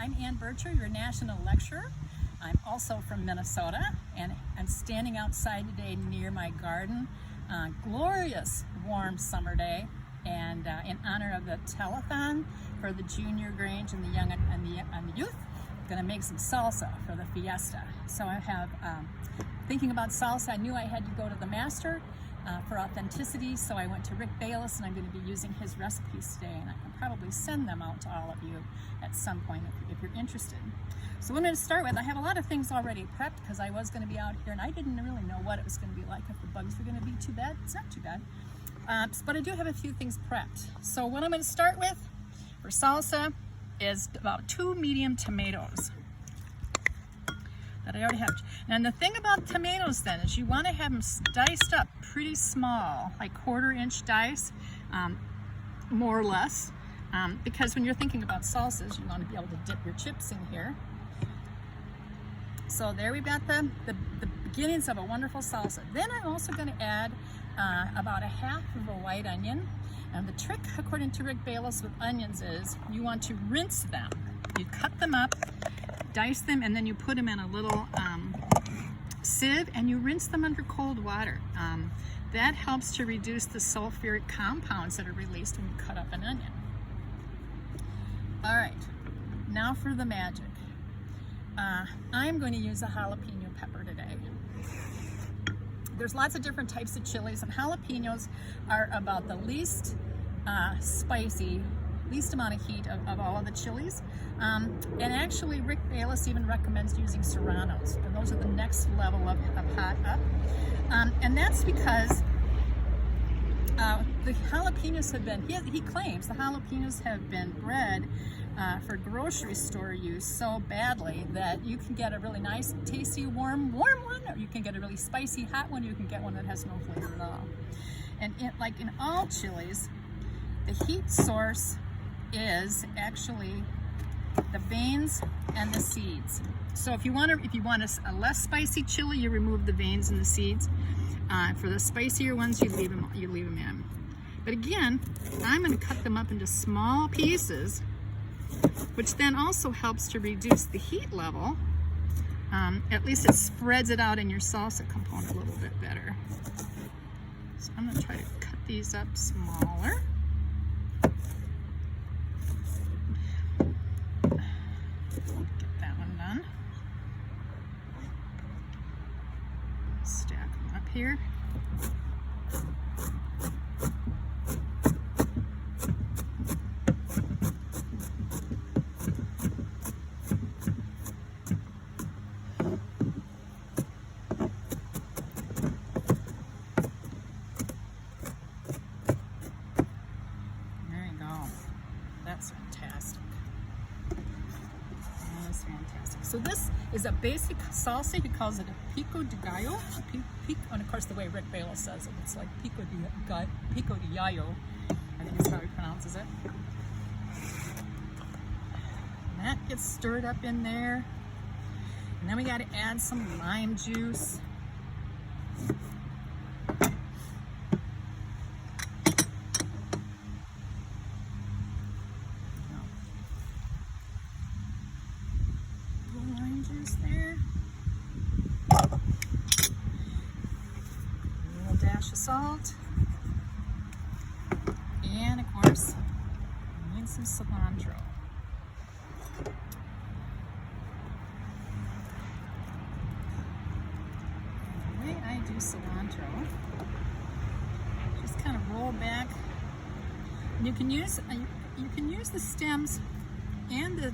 I'm Ann Bercher, your national lecturer. I'm also from Minnesota, and I'm standing outside today near my garden. Glorious warm summer day, and in honor of the telethon for the junior Grange and the young and the youth, I'm gonna make some salsa for the fiesta. So I have, thinking about salsa, I knew I had to go to the master for authenticity, so I went to Rick Baylies, and I'm going to be using his recipes today, and I can probably send them out to all of you at some point if you're interested. So what I'm going to start with, I have a lot of things already prepped because I was going to be out here and I didn't really know what it was going to be like, if the bugs were going to be too bad. It's not too bad, but I do have a few things prepped. So what I'm going to start with for salsa is about 2 medium tomatoes that I already have. And the thing about tomatoes then is you want to have them diced up pretty small, like 1/4 inch dice, more or less, because when you're thinking about salsas, you want to be able to dip your chips in here. So there we've got the beginnings of a wonderful salsa. Then I'm also going to add about 1/2 of a white onion. And the trick, according to Rick Baylies, with onions is you want to rinse them. You cut them up, dice them, and then you put them in a little sieve and you rinse them under cold water. That helps to reduce the sulfuric compounds that are released when you cut up an onion. All right, now for the magic. I'm going to use a jalapeno pepper today. There's lots of different types of chilies, and jalapenos are about the least spicy, least amount of heat of all of the chilies. And actually Rick Baylies even recommends using serranos, and those are the next level of hot up. And that's because the jalapenos have been, he claims the jalapenos have been bred for grocery store use so badly that you can get a really nice, tasty, warm one, or you can get a really spicy, hot one, you can get one that has no flavor at all. And like in all chilies, the heat source is actually the veins and the seeds. So if you want a less spicy chili, you remove the veins and the seeds. For the spicier ones, you leave them in. But again, I'm going to cut them up into small pieces, which then also helps to reduce the heat level. At least it spreads it out in your salsa component a little bit better. So I'm going to try to cut these up smaller. Get that one done. Stack them up here. That's fantastic. That's fantastic. So this is a basic salsa. He calls it a Pico de Gallo. And of course, the way Rick Baylies says it, it's like Pico de Gallo, I think is how he pronounces it. And that gets stirred up in there. And then we got to add some lime juice. There. A little dash of salt. And of course, we need some cilantro. The way I do cilantro, just kind of roll back. And you can use the stems and the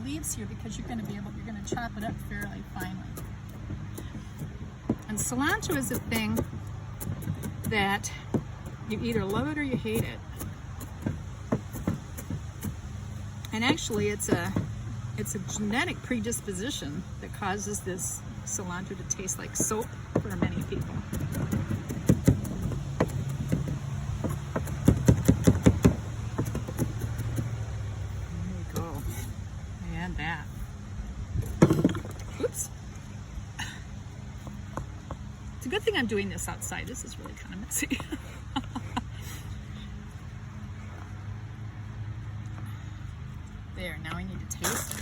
leaves here because you're going to chop it up fairly finely. And cilantro is a thing that you either love it or you hate it. And actually, it's a genetic predisposition that causes this cilantro to taste like soap for many people. That. Oops. It's a good thing I'm doing this outside. This is really kind of messy. There, now I need to taste it.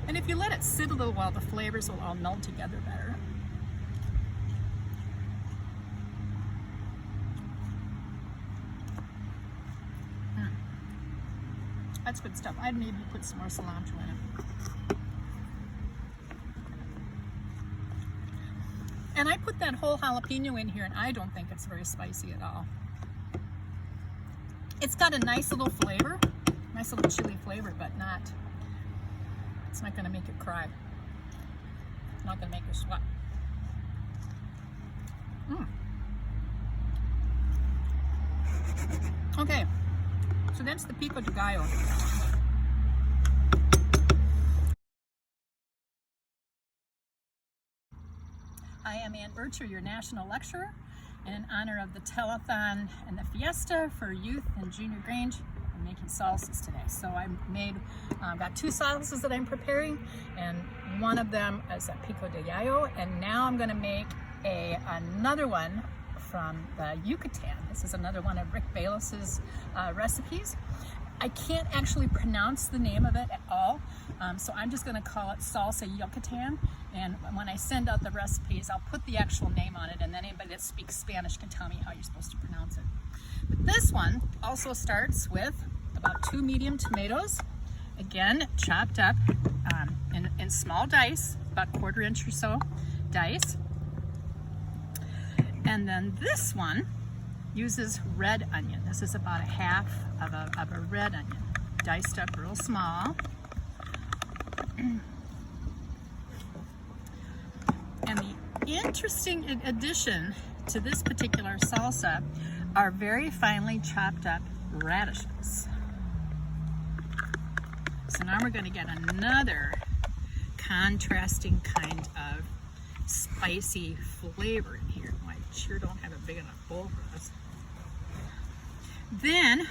And if you let it sit a little while, the flavors will all meld together better. That's good stuff. I'd maybe put some more cilantro in it. And I put that whole jalapeno in here, and I don't think it's very spicy at all. It's got a nice little flavor, nice little chili flavor, but it's not gonna make it cry. It's not gonna make you sweat. Okay, so that's the Pico de Gallo. I am Ann Bercher, your national lecturer, and in honor of the telethon and the fiesta for youth in Junior Grange, I'm making salsas today. So I've got 2 salsas that I'm preparing, and one of them is a Pico de Gallo, and now I'm going to make another one from the Yucatan. This is another one of Rick Baylies' recipes. I can't actually pronounce the name of it at all, so I'm just going to call it Salsa Yucatan, and when I send out the recipes, I'll put the actual name on it, and then anybody that speaks Spanish can tell me how you're supposed to pronounce it. But this one also starts with about 2 medium tomatoes, again chopped up in small dice, about 1/4 inch or so dice. And then this one uses red onion. This is about 1/2 of a red onion, diced up real small. And the interesting addition to this particular salsa are very finely chopped up radishes. So now we're going to get another contrasting kind of spicy flavor in here. I sure don't have a big enough bowl for this. Then,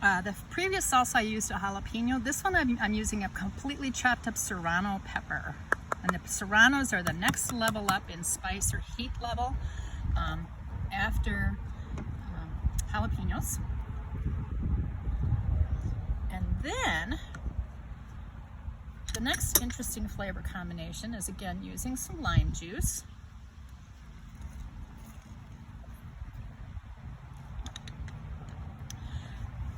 the previous salsa I used a jalapeno. This one I'm using a completely chopped up serrano pepper. And the serranos are the next level up in spice or heat level after jalapenos. And then, the next interesting flavor combination is again using some lime juice.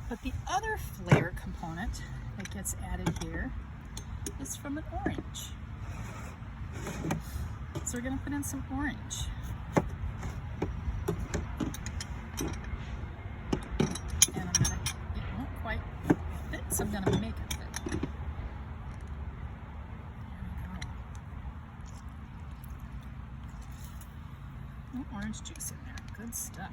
But the other flavor component that gets added here is from an orange. So we're going to put in some orange. And it won't quite fit, so I'm going to make it fit. There we go. Orange juice in there. Good stuff.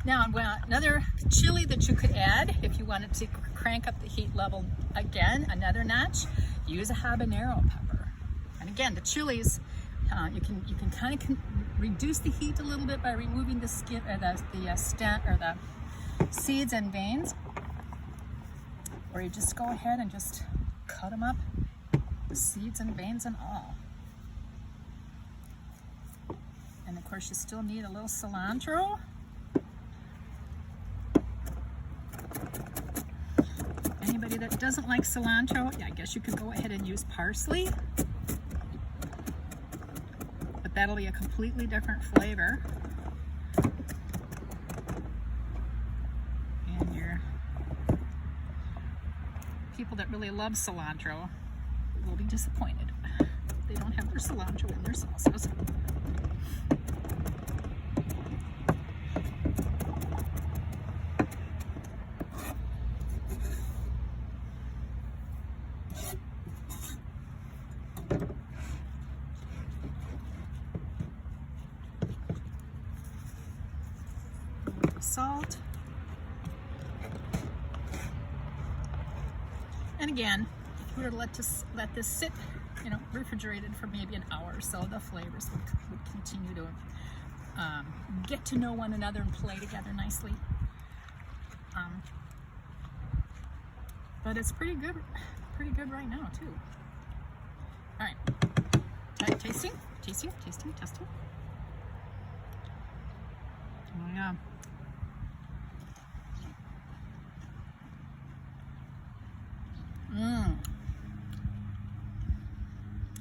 Now, another chili that you could add if you wanted to crank up the heat level again, another notch, use a habanero pepper. And again, the chilies, you can kind of reduce the heat a little bit by removing the skin or the stem or the seeds and veins, or you just go ahead and just cut them up, the seeds and veins and all. And of course, you still need a little cilantro. Anybody that doesn't like cilantro, yeah, I guess you could go ahead and use parsley, but that'll be a completely different flavor. And your people that really love cilantro will be disappointed. They don't have their cilantro in their salsas. Salt. And again, if you were to let this sit, refrigerated for maybe an hour or so, the flavors would continue to get to know one another and play together nicely. but it's pretty good right now too. All right, tasting. Oh yeah.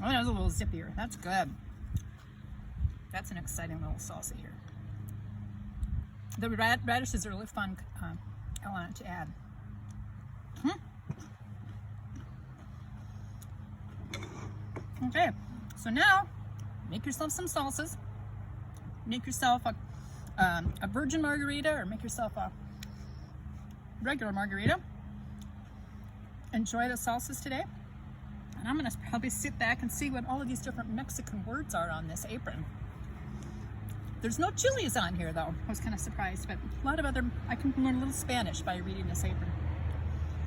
Oh, that was a little zippier. That's good. That's an exciting little salsa here. The radishes are really fun element to add. Okay, so now make yourself some salsas. Make yourself a virgin margarita, or make yourself a regular margarita. Enjoy the salsas today. And I'm gonna probably sit back and see what all of these different Mexican words are on this apron. There's no chilies on here though. I was kind of surprised, but a lot of other, I can learn a little Spanish by reading this apron.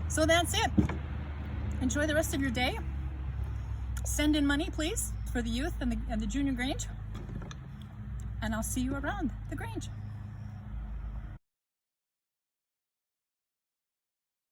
So that's it. Enjoy the rest of your day. Send in money, please, for the youth and the Junior Grange. And I'll see you around the Grange.